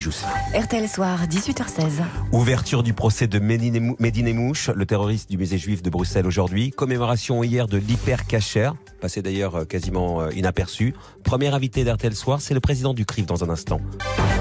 Juice. RTL Soir, 18h16. Ouverture du procès de Mehdi Nemmouche, le terroriste du musée juif de Bruxelles aujourd'hui. Commémoration hier de l'hyper-cacher, passé d'ailleurs quasiment inaperçu. Premier invité d'RTL Soir, c'est le président du CRIF dans un instant.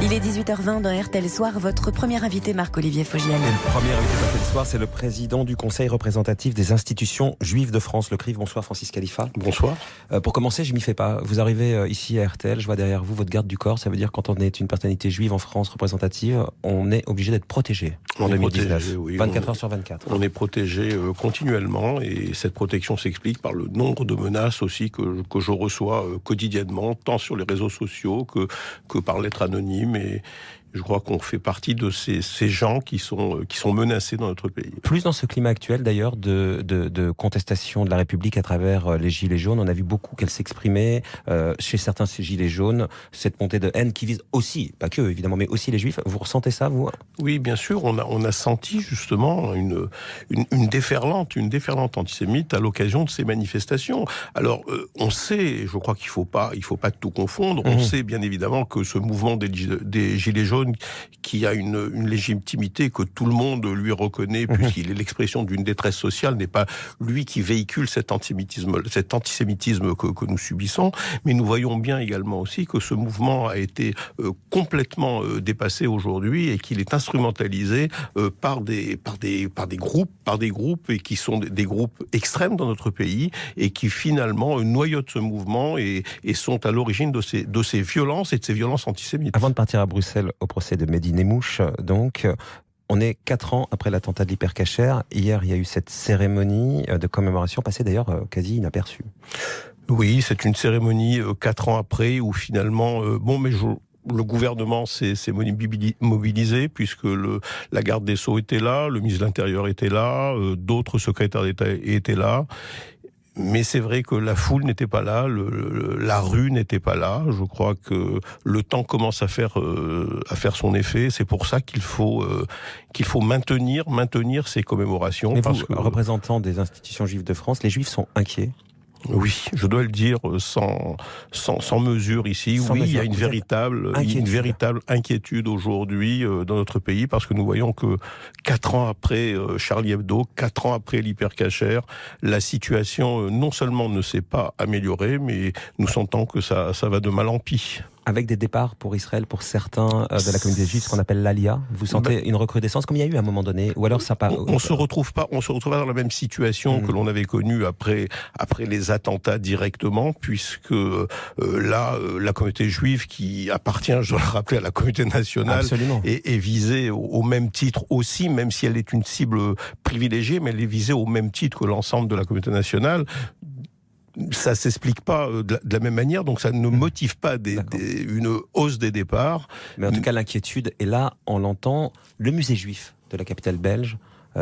Il est 18h20 dans RTL Soir. Votre premier invité, Marc-Olivier Fogiel. Et le premier invité d'RTL Soir, c'est le président du Conseil représentatif des institutions juives de France, le CRIF. Bonsoir Francis Khalifa. Bonsoir. Pour commencer, je m'y fais pas. Vous arrivez ici à RTL, je vois derrière vous votre garde du corps. Ça veut dire quand on est une personnalité juive en France représentative, on est obligé d'être protégé en 2019. Protégé, oui, 24 heures sur 24. On est protégé continuellement et cette protection s'explique par le nombre de menaces aussi que je reçois quotidiennement, tant sur les réseaux sociaux que par lettres anonymes. Et je crois qu'on fait partie de ces gens qui sont menacés dans notre pays. Plus dans ce climat actuel d'ailleurs de contestation de la République à travers les Gilets jaunes, on a vu beaucoup qu'elle s'exprimait chez certains ces Gilets jaunes, cette montée de haine qui vise aussi, pas que évidemment, mais aussi les Juifs. Vous ressentez ça, vous ? Oui, bien sûr, on a senti justement une déferlante antisémite à l'occasion de ces manifestations. Alors, on sait, je crois qu'il faut pas tout confondre, on sait bien évidemment que ce mouvement des Gilets jaunes qui a une légitimité que tout le monde lui reconnaît puisqu'il est l'expression d'une détresse sociale, n'est pas lui qui véhicule cet antisémitisme que nous subissons, mais nous voyons bien également aussi que ce mouvement a été complètement dépassé aujourd'hui et qu'il est instrumentalisé par des groupes et qui sont des groupes extrêmes dans notre pays et qui finalement noyautent ce mouvement et sont à l'origine de ces violences et de ces violences antisémites. Avant de partir à Bruxelles au procès de Mehdi Nemmouche, donc, on est 4 ans après l'attentat de l'hyper-cacher. Hier, il y a eu cette cérémonie de commémoration passée d'ailleurs quasi inaperçue. Oui, c'est une cérémonie 4 ans après où finalement, le gouvernement s'est mobilisé puisque la garde des Sceaux était là, le ministre de l'Intérieur était là, d'autres secrétaires d'État étaient là. Mais c'est vrai que la foule n'était pas là, la rue n'était pas là. Je crois que le temps commence à faire son effet. C'est pour ça qu'il faut maintenir ces commémorations. Mais vous, représentant des institutions juives de France, les Juifs sont inquiets. Oui, je dois le dire sans mesure ici. Il y a une véritable inquiétude aujourd'hui dans notre pays parce que nous voyons que 4 ans après Charlie Hebdo, 4 ans après l'hyper-cacher, la situation non seulement ne s'est pas améliorée, mais nous sentons que ça va de mal en pis. Avec des départs pour Israël, pour certains de la communauté juive, ce qu'on appelle l'Alia, vous sentez une recrudescence, comme il y a eu à un moment donné, ou alors ça part... On se retrouve pas dans la même situation que l'on avait connue après les attentats directement, puisque là, la communauté juive qui appartient, je dois le rappeler, à la communauté nationale, est visée au même titre aussi, même si elle est une cible privilégiée, mais elle est visée au même titre que l'ensemble de la communauté nationale. Ça s'explique pas de la même manière, donc ça ne motive pas une hausse des départs. Mais en tout cas, l'inquiétude est là, on l'entend. Le musée juif de la capitale belge,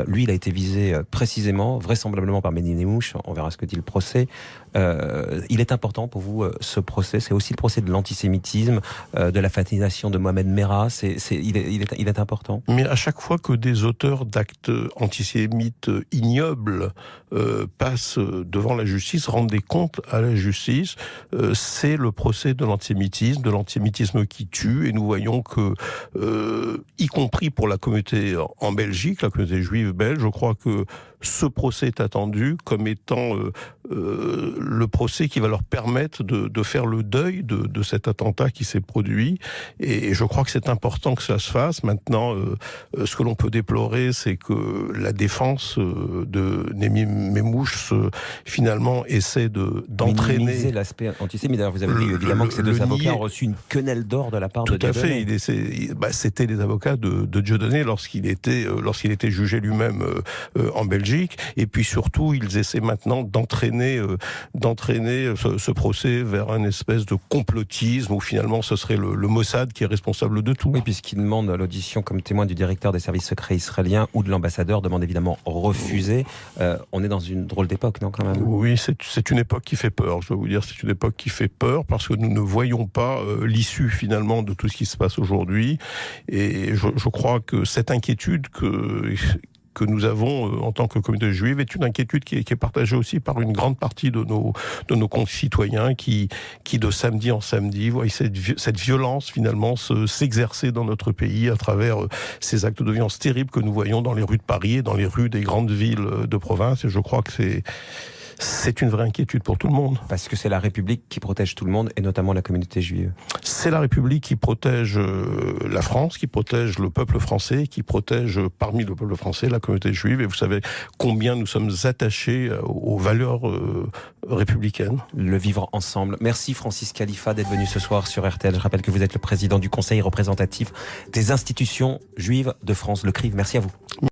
lui, il a été visé précisément, vraisemblablement par Mehdi Nemmouche, on verra ce que dit le procès. Il est important pour vous, ce procès, c'est aussi le procès de l'antisémitisme, de la fascination de Mohamed Merah, il est important. Mais à chaque fois que des auteurs d'actes antisémites ignobles passent devant la justice, rendent des comptes à la justice, c'est le procès de l'antisémitisme qui tue, et nous voyons que, y compris pour la communauté en Belgique, la communauté juive belge, je crois que ce procès est attendu comme étant le procès qui va leur permettre de faire le deuil de cet attentat qui s'est produit. Et je crois que c'est important que ça se fasse. Maintenant, ce que l'on peut déplorer, c'est que la défense de Mehdi Nemmouche finalement essaie d'entraîner... minimiser l'aspect antisémite. D'ailleurs, vous avez dit évidemment que ces deux avocats ont reçu une quenelle d'or de la part de Dieudonné. Tout à fait. C'était les avocats de Dieudonné lorsqu'il était jugé lui-même en Belgique. Et puis surtout, ils essaient maintenant d'entraîner ce procès vers une espèce de complotisme où finalement ce serait le Mossad qui est responsable de tout. Oui, puisqu'il demande l'audition comme témoin du directeur des services secrets israéliens ou de l'ambassadeur, demande évidemment refusée. On est dans une drôle d'époque, non, quand même ? Oui, c'est une époque qui fait peur, je dois vous dire, c'est une époque qui fait peur parce que nous ne voyons pas l'issue finalement de tout ce qui se passe aujourd'hui. Et je crois que cette inquiétude que nous avons en tant que communauté juive est une inquiétude qui est partagée aussi par une grande partie de nos concitoyens qui de samedi en samedi voient cette violence finalement s'exercer dans notre pays à travers ces actes de violence terribles que nous voyons dans les rues de Paris et dans les rues des grandes villes de province. Et je crois que c'est une vraie inquiétude pour tout le monde. Parce que c'est la République qui protège tout le monde, et notamment la communauté juive. C'est la République qui protège la France, qui protège le peuple français, qui protège parmi le peuple français la communauté juive. Et vous savez combien nous sommes attachés aux valeurs républicaines. Le vivre ensemble. Merci Francis Khalifa d'être venu ce soir sur RTL. Je rappelle que vous êtes le président du Conseil représentatif des institutions juives de France, le CRIF. Merci à vous.